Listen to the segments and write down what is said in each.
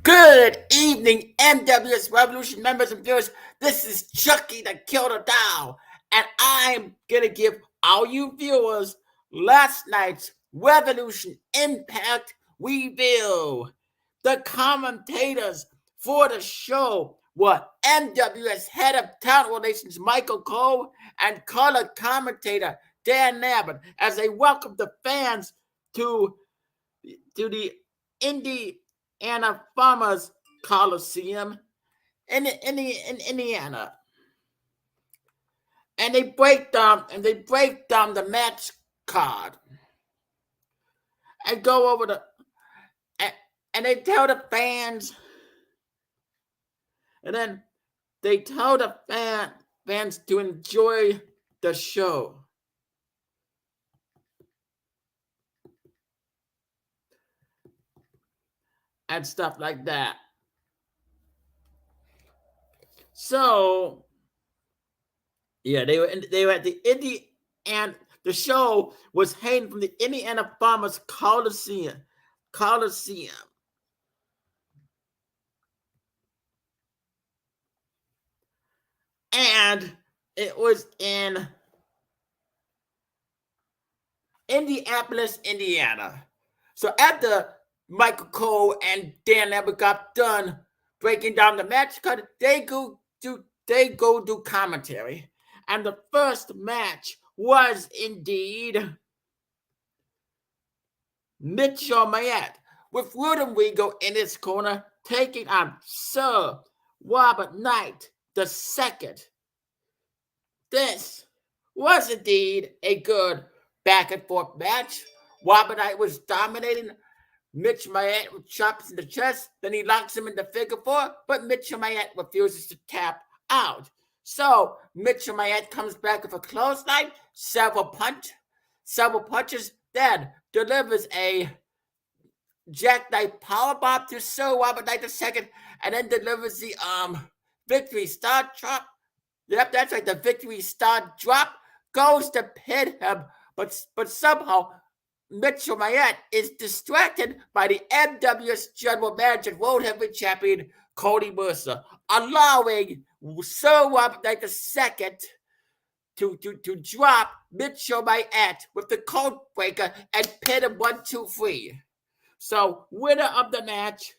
Good evening, MWS Revolution members and viewers. This is Chucky the Killer Doll, and I'm gonna give all you viewers last night's Revolution Impact review. The commentators for the show were MWS Head of Talent Relations Michael Cole and color commentator Dan Abbott as they welcomed the fans to the Indiana Farmers Coliseum in Indiana, and they break down the match card and go over and they tell the fans, and then they tell the fans to enjoy the show. And stuff like that. So, yeah, they were at the and the show was hailed from the Indiana Farmers Coliseum. And it was in Indianapolis, Indiana. So after Michael Cole and Dan Abbott got done breaking down the match card, they go do commentary. And the first match was indeed Mitchell Mayette with Rodrigo in his corner taking on Sir Robert Knight II. This was indeed a good back and forth match. Robert Knight was dominating Mitch Mayette with chops in the chest. Then he locks him in the figure four, but Mitchell Mayette refuses to tap out. So Mitchell Mayette comes back with a clothesline, several punches, then delivers a jackknife powerbomb to Sir Robert Knight II, and then delivers the victory star drop. Yep, that's right. The victory star drop goes to pin him, but somehow Mitchell Mayette is distracted by the MWS General Manager and World Heavyweight Champion Cody Mercer, allowing Sir Robert Knight II to drop Mitchell Mayette with the code breaker and pin him 1, 2, 3. So winner of the match,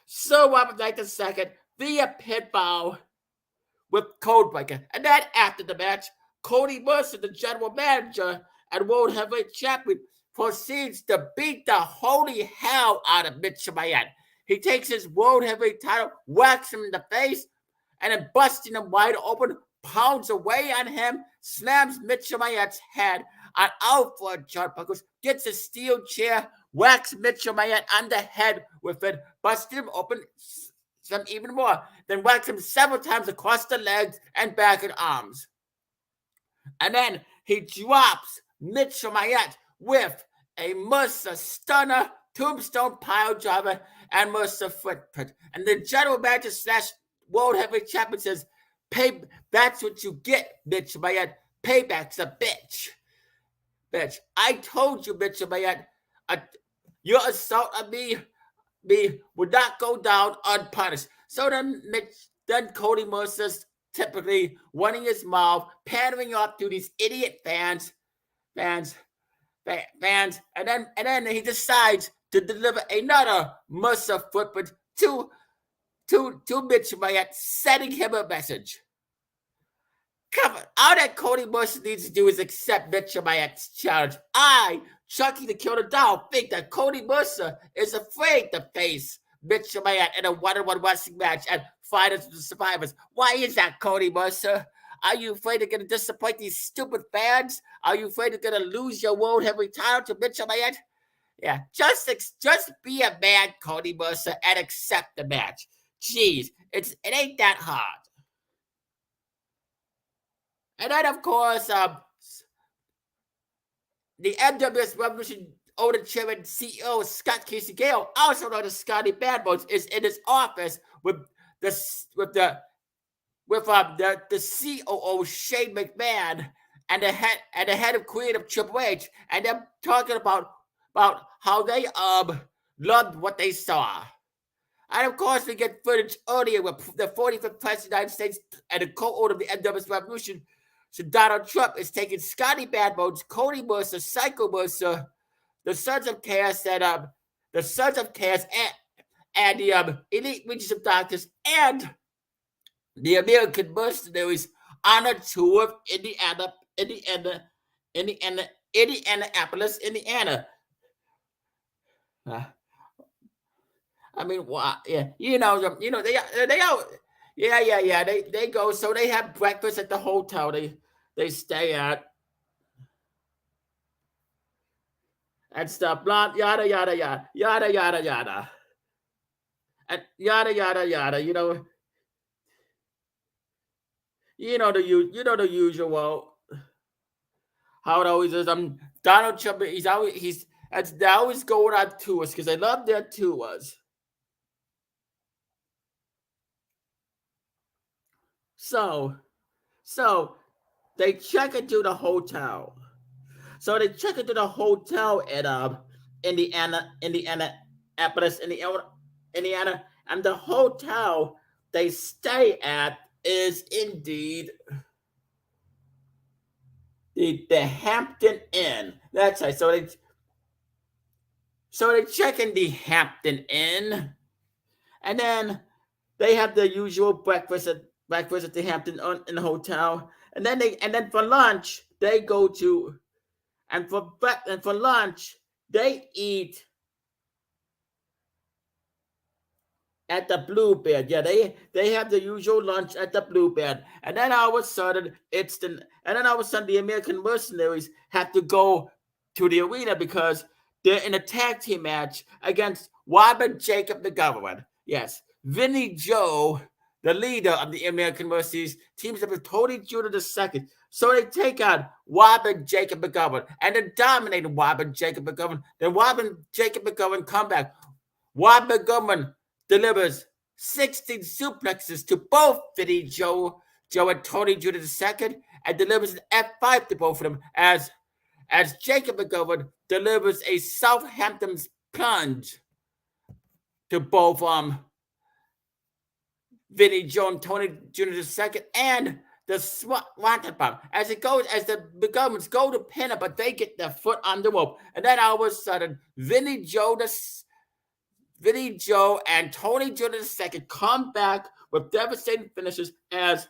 Sir Robert Knight II via pinfall with Codebreaker. And then after the match, Cody Mercer, the general manager and World Heavyweight Champion, proceeds to beat the holy hell out of Mitchell Mayette. He takes his World Heavyweight title, whacks him in the face, and then busting him wide open, pounds away on him, slams Mitchell Mayette's head on out for a turnbuckles, gets a steel chair, whacks Mitchell Mayette on the head with it, busting him open some even more, then whacks him several times across the legs and back and arms. And then he drops Mitchell Mayette with a Mercer stunner, tombstone pile driver, and Mercer footprint. And the general manager / World Heavyweight Champion says, that's what you get, Mitchell Mayette. Payback's a bitch. I told you, Mitchell Mayette, your assault on me would not go down unpunished. So then Cody Mercer's typically running his mouth, pandering off to these idiot fans, and then he decides to deliver another Mercer footprint to Mitchell Mayette, sending him a message. Come on, all that Cody Mercer needs to do is accept Mitchell Mayette's challenge. I, Chucky the Killer Doll, think that Cody Mercer is afraid to face Mitchell Mayette in a one-on-one wrestling match and Fighters of the Survivors. Why is that, Cody Mercer? Are you afraid you're going to disappoint these stupid fans? Are you afraid you're going to lose your World Heavyweight title to Mitchell Mayette? Yeah, just be a man, Cody Mercer, and accept the match. Jeez, it ain't that hard. And then, of course, the MWS Revolution owner, chairman, CEO Scott Casey Gale, also known as Scotty Bad Bones, is in his office with the COO Shane McMahon and the head of creative Triple H, and they're talking about how they loved what they saw. And of course, we get footage earlier where the 45th president of the United States and the co-owner of the NWS Revolution, so Donald Trump, is taking Scotty Bad Bones, Cody Mercer, Psycho Mercer, the Sons of Chaos, and the elite Legions of Darkness, and the American Mercenaries on a tour of Indianapolis, Indiana. I mean, yeah, they all, yeah. They go, so they have breakfast at the hotel they stay at and stuff. Blah, yada yada yada yada yada yada, and yada yada yada. The usual. How it always is. Donald Trump. They always going on tours because they love their tours. So they check into the hotel. So they check into the hotel at Indianapolis, Indiana, and the hotel they stay at is indeed the Hampton Inn. That's right. So they check in the Hampton Inn, and then they have the usual breakfast at the Hampton in the hotel, and then for lunch they go to, and for lunch they eat at the Bluebird. Yeah, they have the usual lunch at the Bluebird, and then all of a sudden the American Mercenaries have to go to the arena because they're in a tag team match against Robert Jacob McGovern. Yes, Vinny Joe, the leader of the American Mercenaries, teams up with Tony Jr. II. So they take on Robert Jacob McGovern and they dominate Robert Jacob McGovern. Then Robert Jacob McGovern come back. Robert McGovern delivers 16 suplexes to both Vinny Joe and Tony Jr. II, and delivers an F5 to both of them as Jacob McGovern delivers a Southampton's plunge to both Vinny Joe and Tony Jr. II, and the Swanton Bomb. As the McGoverns go to pin it, but they get their foot on the rope. And then all of a sudden, Vinny Joe and Tony Jr. II come back with devastating finishes as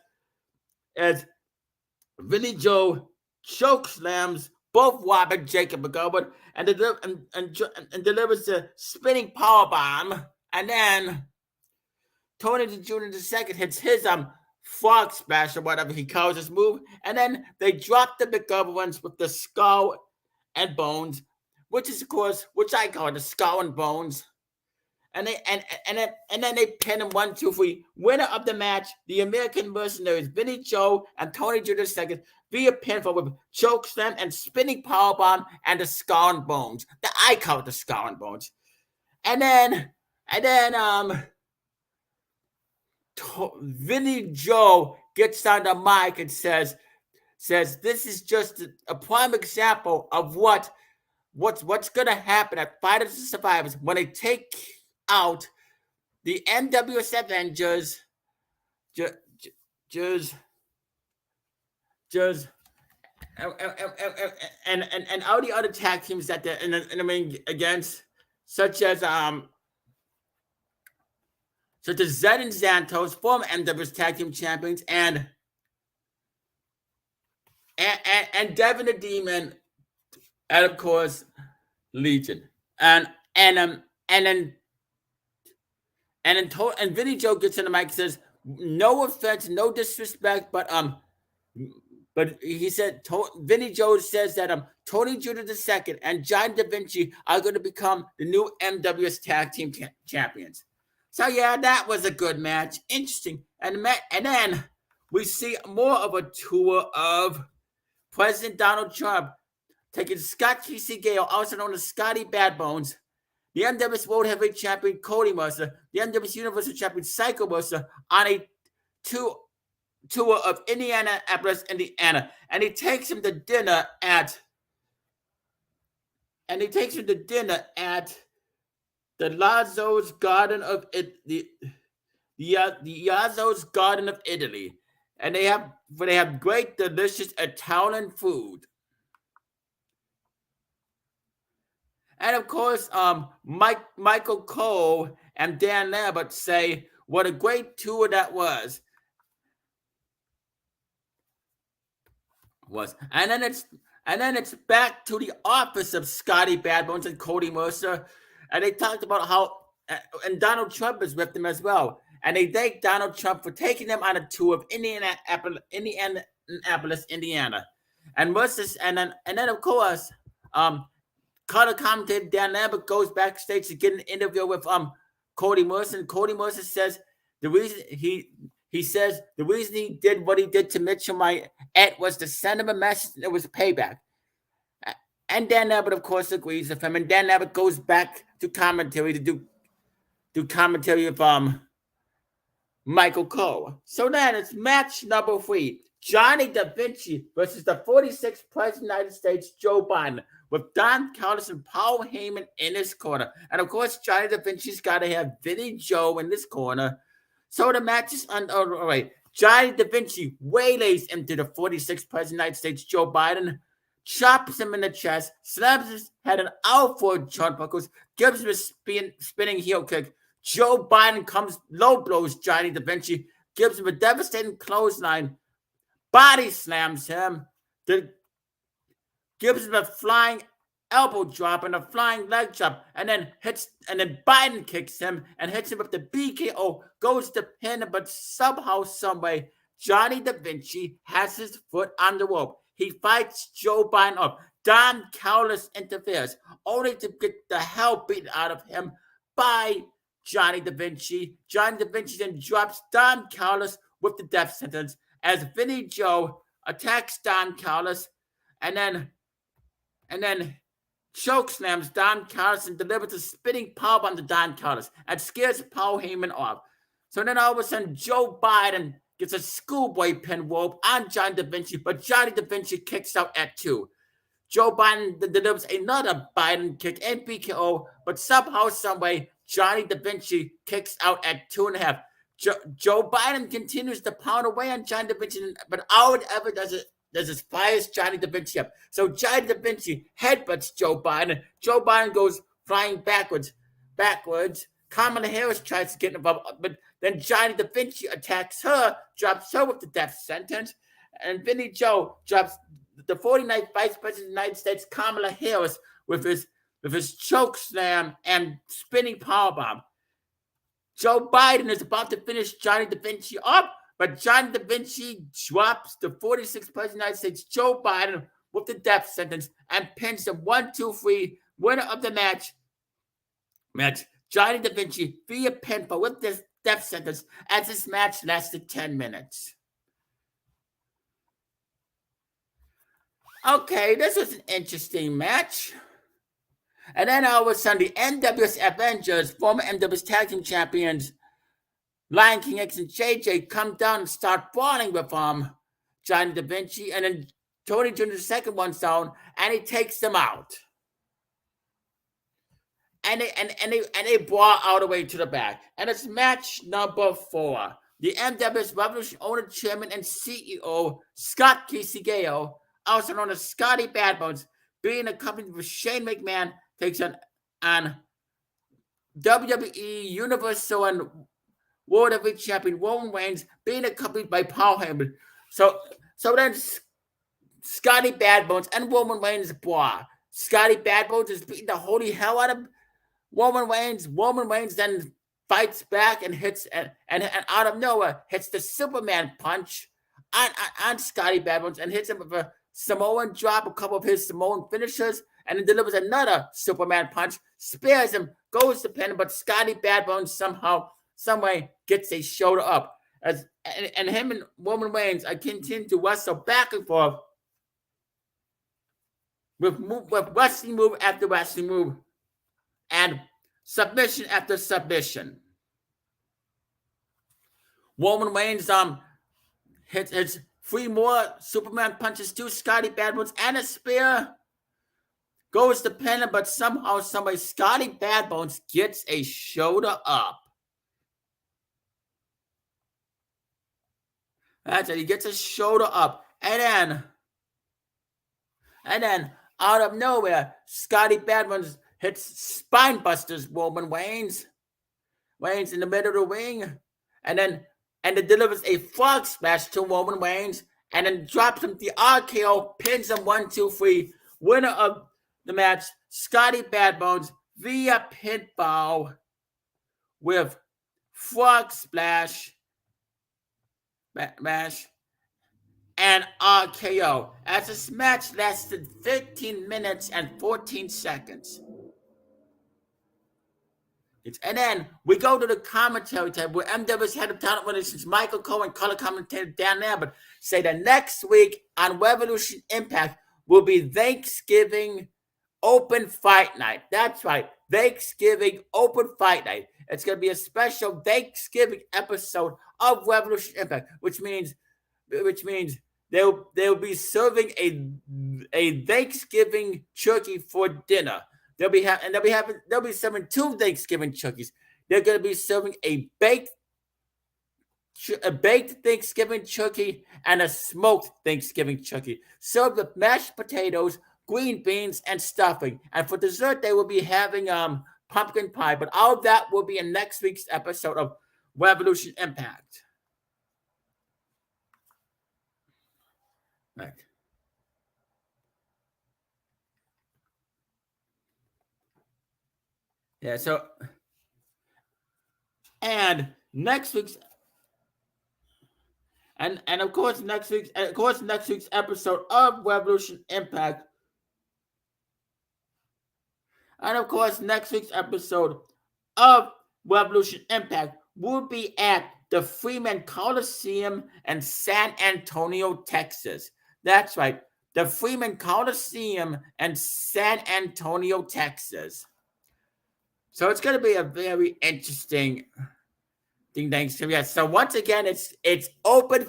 Vinny Joe choke slams both Robert Jacob McGovern and delivers the spinning power bomb, and then Tony Jr. II hits his frog splash or whatever he calls his move, and then they drop the McGoverns with the skull and bones, which I call the skull and bones. And then they pin him 1, 2, 3. Winner of the match, the American Mercenaries, Vinny Joe and Tony Jr. II, via pinfall with chokeslam and spinning powerbomb and the skull and bones. I call it the skull and bones. And then Vinny Joe gets on the mic and says this is just a prime example of what's gonna happen at Fighters and Survivors when they take out the NWS Avengers, and all the other tag teams that they're in the ring against, such as Zed and Santos, former NWS Tag Team Champions, and Devin the Demon, and of course Legion, and then Vinny Joe gets in the mic and says, "No offense, no disrespect, but he said Vinny Joe says that Tony Jr. II and John Da Vinci are going to become the new NWS Tag Team Champions." So yeah, that was a good match, interesting, and then we see more of a tour of President Donald Trump taking Scott T.C. Gale, also known as Scotty Bad Bones, the NWS World Heavyweight Champion Cody Mercer, the NWS Universal Champion Psycho Mercer, on a tour of Indianapolis, Indiana, and he takes him to dinner at the Lazzo's Garden of it, the Yazzo's Garden of Italy, and they have great, delicious Italian food. And of course, Michael Cole and Dan Lambert say what a great tour that was. And then it's back to the office of Scotty Badbones and Cody Mercer, and they talked about how and Donald Trump is with them as well, and they thank Donald Trump for taking them on a tour of Indiana, and Mercer, and then of course, color commentator Dan Lambert goes backstage to get an interview with Cody Mercer, and Cody Mercer says the reason he says the reason he did what he did to Mitchell Myatt was to send him a message that it was payback. And Dan Lambert, of course, agrees with him. And Dan Lambert goes back to commentary to do commentary with Michael Cole. So then it's match number 3. Johnny Da Vinci versus the 46th President of the United States, Joe Biden, with Don Callis and Paul Heyman in his corner. And of course, Johnny Da Vinci's got to have Vinny Joe in this corner. So the match is underway. Johnny Da Vinci waylays into the 46th President of the United States, Joe Biden, chops him in the chest, slams his head and out for turnbuckles, gives him a spinning heel kick. Joe Biden comes low blows Johnny Da Vinci, gives him a devastating clothesline, body slams him, gives him a flying elbow drop and a flying leg drop, and then Biden kicks him and hits him with the BKO, goes to pin him, but somehow, someway, Johnny Da Vinci has his foot on the rope. He fights Joe Biden up. Don Callis interferes, only to get the hell beaten out of him by Johnny Da Vinci. Johnny Da Vinci then drops Don Callis with the death sentence as Vinny Joe attacks Don Callis and then chokeslams Don Callis and delivers a spinning powerbomb to Don Callis and scares Paul Heyman off. So then all of a sudden, Joe Biden gets a schoolboy pin rope on Johnny Da Vinci, but Johnny Da Vinci kicks out at 2. Joe Biden delivers another Biden kick and BKO, but somehow, someway, Johnny Da Vinci kicks out at 2.5. Joe Biden continues to pound away on Johnny Da Vinci, but all it ever does is fires Johnny Da Vinci up. So Johnny Da Vinci headbutts Joe Biden. Joe Biden goes flying backwards. Kamala Harris tries to get involved, but then Johnny Da Vinci attacks her, drops her with the death sentence, and Vinny Joe drops the 49th Vice President of the United States, Kamala Harris, with his choke slam and spinning powerbomb. Joe Biden is about to finish Johnny Da Vinci up, but Johnny Da Vinci drops the 46th President of the United States, Joe Biden, with the death sentence and pins the 1-2-3 winner of the match, Johnny Da Vinci via pinfall with this death sentence, as this match lasted 10 minutes. Okay, this was an interesting match. And then all of a sudden, the NWS Avengers, former NWS Tag Team Champions, Lion King X and JJ, come down and start brawling with Johnny Da Vinci, and then Tony Jr. the second one's down, and he takes them out. And they brawl all the way to the back. And it's match number 4. The NWS Revolution owner, chairman, and CEO, Scott Kisegeo, also known as Scotty Badbones, being accompanied with Shane McMahon, takes on WWE Universal and World Heavyweight Champion Roman Reigns, being accompanied by Paul Heyman. So then Scotty Badbones and Roman Reigns brawl. Scotty Badbones is beating the holy hell out of Roman Reigns. Roman Reigns then fights back and hits and out of nowhere hits the Superman punch on Scotty Badbones and hits him with a Samoan drop, a couple of his Samoan finishers, and then delivers another Superman punch, spares him, goes to pin him, but Scotty Badbones somehow, someway gets a shoulder up. And him and Roman Reigns continue to wrestle back and forth with wrestling move after wrestling move and submission after submission. Roman Reigns hits 3 more Superman punches to Scotty Badbones and a spear. goes to pin him, but somehow somebody, Scotty Bad Bones, gets a shoulder up. That's it. He gets a shoulder up. And then out of nowhere, Scotty Bad Bones hits spine busters Roman Reigns in the middle of the ring. And it delivers a frog smash to Roman Reigns. And then drops him the RKO, pins him 1, 2, 3. Winner of the match, Scotty Bad Bones via pinfall with frog splash, mash, and RKO. As this match lasted 15 minutes and 14 seconds. And then we go to the commentary table where MW's head of talent relations, Michael Cohen, color commentator down there, but say that next week on Revolution Impact will be Thanksgiving Open Fight Night. That's right, Thanksgiving Open Fight Night. It's going to be a special Thanksgiving episode of Revolution Impact, which means they'll be serving a Thanksgiving turkey for dinner. They'll be serving 2 Thanksgiving turkeys. They're going to be serving a baked Thanksgiving turkey and a smoked Thanksgiving turkey, served with mashed potatoes, green beans, and stuffing. And for dessert, they will be having pumpkin pie. But all of that will be in next week's episode of Revolution Impact. Right. Yeah, so and next week's and of course next week's episode of Revolution Impact. And of course next week's episode of Revolution Impact will be at the Freeman Coliseum in San Antonio, Texas. That's right, the Freeman Coliseum in San Antonio, Texas. So it's going to be a very interesting thing Thanksgiving. Yeah, so once again, it's open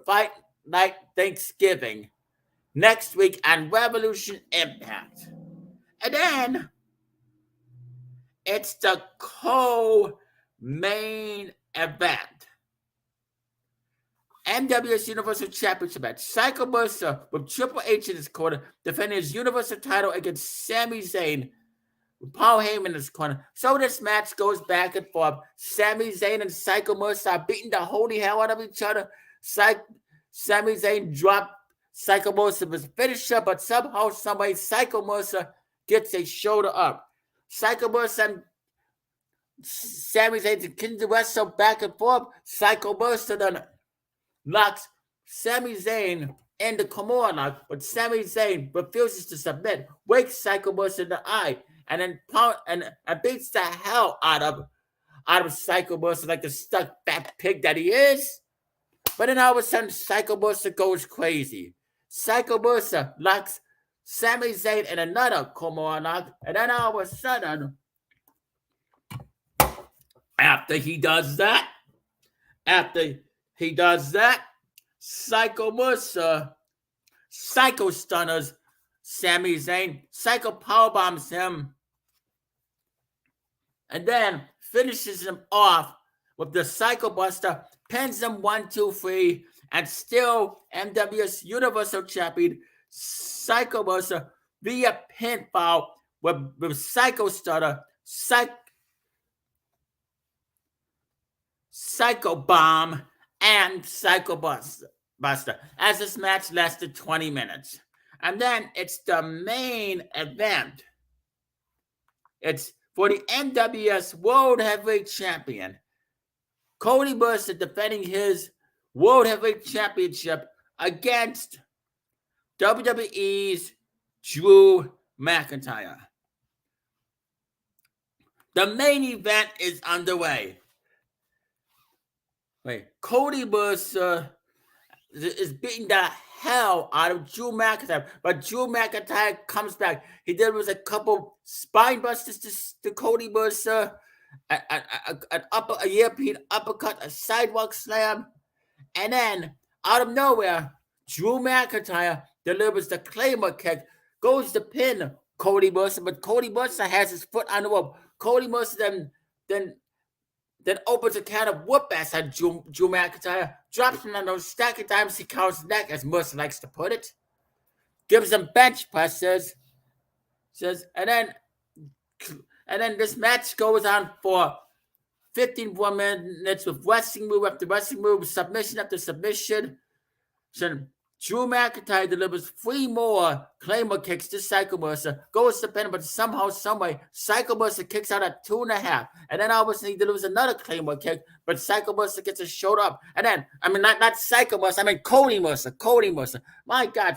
fight night Thanksgiving next week on Revolution Impact. And then it's the co-main event. NWS Universal Championship match. Psycho Mercer with Triple H in his corner defending his Universal title against Sami Zayn. Paul Heyman in his corner. So this match goes back and forth. Sami Zayn and Psycho Mercer are beating the holy hell out of each other. Sami Zayn dropped Psycho Mercer with his finisher, but somehow, someway, Psycho Mercer gets a shoulder up. Psycho Mercer and Sami Zayn continue to wrestle back and forth. Psycho Mercer then knocks Sami Zayn in the Kimura lock, but Sami Zayn refuses to submit, wakes Psycho Mercer in the eye, and then beats the hell out of Psycho Mercer like the stuck fat pig that he is. But then all of a sudden, Psycho Mercer goes crazy. Psycho Mercer locks Sami Zayn in another Kimura lock, and then all of a sudden, after he does that, Psycho Mercer Psycho Stunners Sami Zayn, Psycho Powerbombs him, and then finishes him off with the Psycho Buster, pins him 1, 2, 3, and still MWS Universal Champion Psycho Buster via pinfall with Psycho Stunner, Psycho Bomb, and Psycho Buster, as this match lasted 20 minutes. And then it's the main event. It's for the NWS World Heavyweight Champion. Cody Mercer defending his World Heavyweight Championship against WWE's Drew McIntyre. The main event is underway. Cody Mercer is beating the hell out of Drew McIntyre, but Drew McIntyre comes back. He delivers a couple spine busters to Cody Mercer, a European uppercut, a sidewalk slam, and then out of nowhere, Drew McIntyre delivers the Claymore kick, goes to pin Cody Mercer, but Cody Mercer has his foot on the rope. Cody Mercer then opens a can of whoop ass on Drew McIntyre, drops him on those stack of dimes, he counts his neck, as Mercer likes to put it. Gives him bench presses, and then this match goes on for 15 more minutes with wrestling move after wrestling move, submission after submission. So Drew McIntyre delivers 3 more Claymore kicks to Psycho Mercer, goes to pin, but somehow, someway, Psycho Mercer kicks out at 2.5. And then all of a sudden he delivers another Claymore kick, but Psycho Mercer gets a showed up. And then, not Psycho Mercer, Cody Mercer. My God,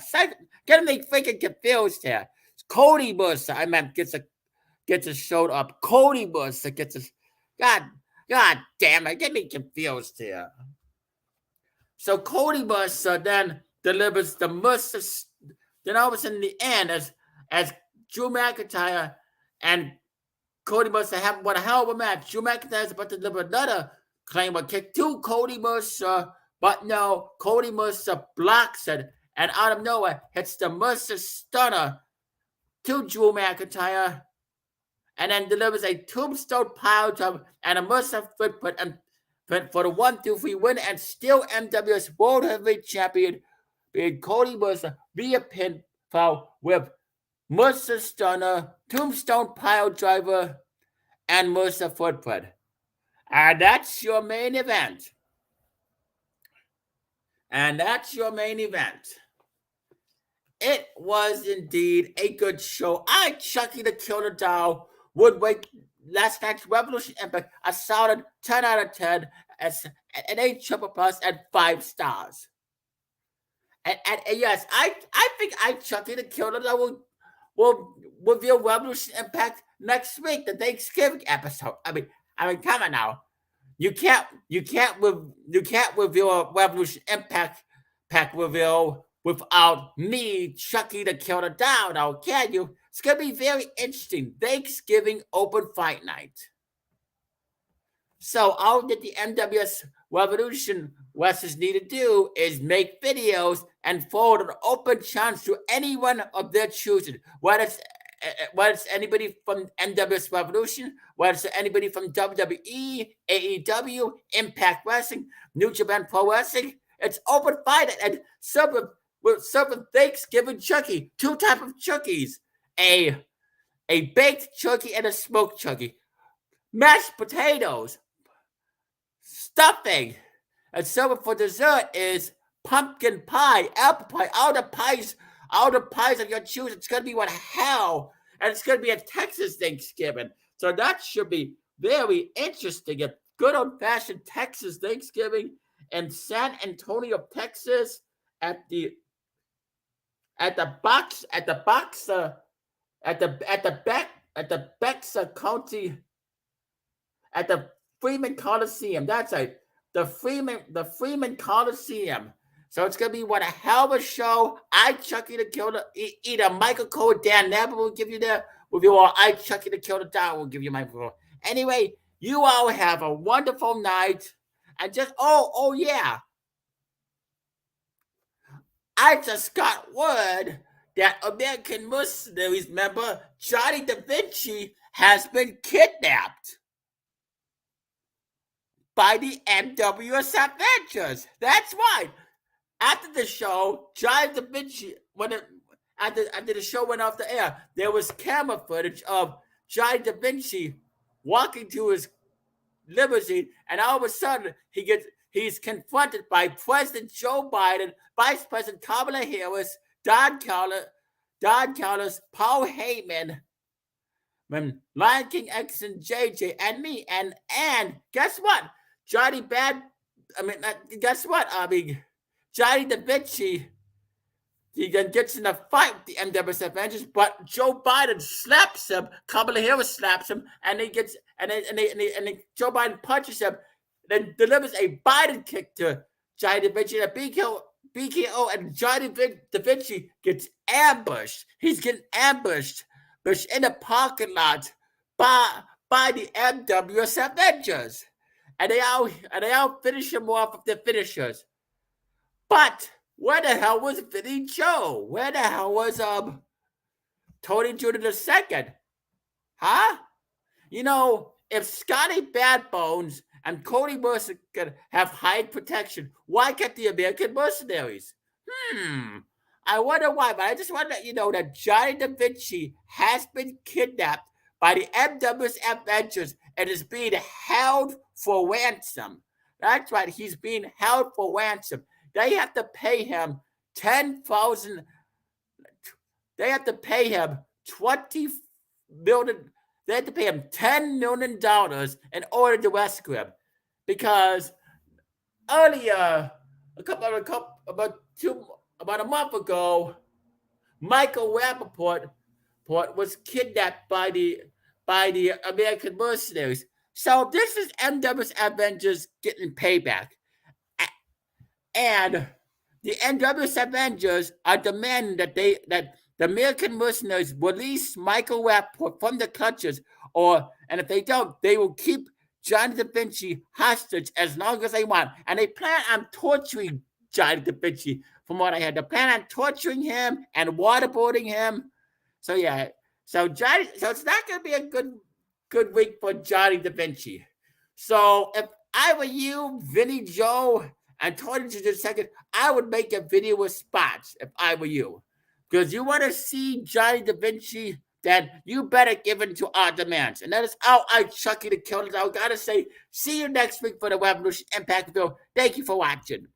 getting me freaking confused here. Cody Mercer, gets a showed up. Cody Mercer gets a, God damn it, get me confused here. So Cody Mercer then delivers the Mercer. Then all of a sudden, in the end, as Drew McIntyre and Cody Mercer have what a hell of a match. Drew McIntyre is about to deliver another Claymore kick to Cody Mercer, but no, Cody Mercer blocks it, and out of nowhere hits the Mercer Stunner to Drew McIntyre, and then delivers a tombstone pile driver and a Mercer footprint and for the 1-2-3 win, and still MWS World Heavyweight Champion being Cody Mercer via pinfall with Mercer Stunner, Tombstone Pile Driver, and Mercer Footprint. And that's your main event. It was indeed a good show. Chucky the Killer Doll would rate last night's Revolution Impact a solid 10 out of 10, an 8 triple plus, and 5 stars. And yes, I think Chucky the Killer Doll will reveal Revolution Impact next week, the Thanksgiving episode. I mean, come on now. You can't reveal a Revolution Impact pack reveal without me, Chucky the Killer Doll, now, can you? It's going to be very interesting. Thanksgiving open fight night. So all that the MWS Revolution wrestlers need to do is make videos and forward an open challenge to anyone of their choosing. Whether it's anybody from MWS Revolution, whether it's anybody from WWE, AEW, Impact Wrestling, New Japan Pro Wrestling, it's open fight and serving Thanksgiving Chucky. 2 types of Chuckies. A baked Chucky and a smoked Chucky. Mashed potatoes. Stuffing. And serving for dessert is pumpkin pie, apple pie, all the pies of your choosing. It's going to be one hell. And it's going to be a Texas Thanksgiving. So that should be very interesting. A good old-fashioned Texas Thanksgiving in San Antonio, Texas, at the Bexa County, at the Freeman Coliseum. That's right, the Freeman Coliseum. So it's gonna be what a hell of a show. Chucky the Killer, either Michael Cole, Dan Neville will give you that review, or Chucky the Killer Doll will give you my review. Anyway, you all have a wonderful night, and just oh yeah. I just got word that American Mercenaries member Johnny Da Vinci has been kidnapped by the MWS Avengers. That's right. After the show, Johnny Da Vinci, after the show went off the air, there was camera footage of Johnny Da Vinci walking to his limousine, and all of a sudden he's confronted by President Joe Biden, Vice President Kamala Harris, Don Callis, Paul Heyman, Lion King X and JJ, and me, and guess what? Johnny Da Vinci, he then gets in a fight with the MWS Avengers, but Joe Biden slaps him, Kamala Harris slaps him, and Joe Biden punches him, then delivers a Biden kick to Johnny Da Vinci, and BKO, and Johnny Da Vinci gets ambushed. He's getting ambushed in a parking lot by the MWS Avengers, and they all finish him off with their finishers. But where the hell was Vinny Joe? Where the hell was Tony Jr. II. Huh? You know, if Scotty Bad Bones and Cody Mercer can have high protection, why can't the American Mercenaries? I wonder why, but I just want to let you know that Johnny Da Vinci has been kidnapped by the MWS Ventures and is being held for ransom. That's right, he's being held for ransom. They have to pay him 10,000. They have to pay him 20 million. They had to pay him $10 million in order to rescue him, because earlier, about a month ago, Michael Rappaport was kidnapped by the American mercenaries. So this is MW's Avengers getting payback, and the MW's Avengers are demanding that the American mercenaries release Michael Rappaport from the clutches, and if they don't, they will keep Johnny Da Vinci hostage as long as they want. And they plan on torturing Johnny Da Vinci, from what I heard. They plan on torturing him and waterboarding him. So yeah, so it's not gonna be a good week for Johnny Da Vinci. So if I were you, Vinny Joe, and Tony Jr. II, I would make a video with spots if I were you. Because you want to see Johnny Da Vinci, then you better give in to our demands. And that is how I, Chucky the Killer Doll, gotta say, see you next week for the Revolution Impact video. Thank you for watching.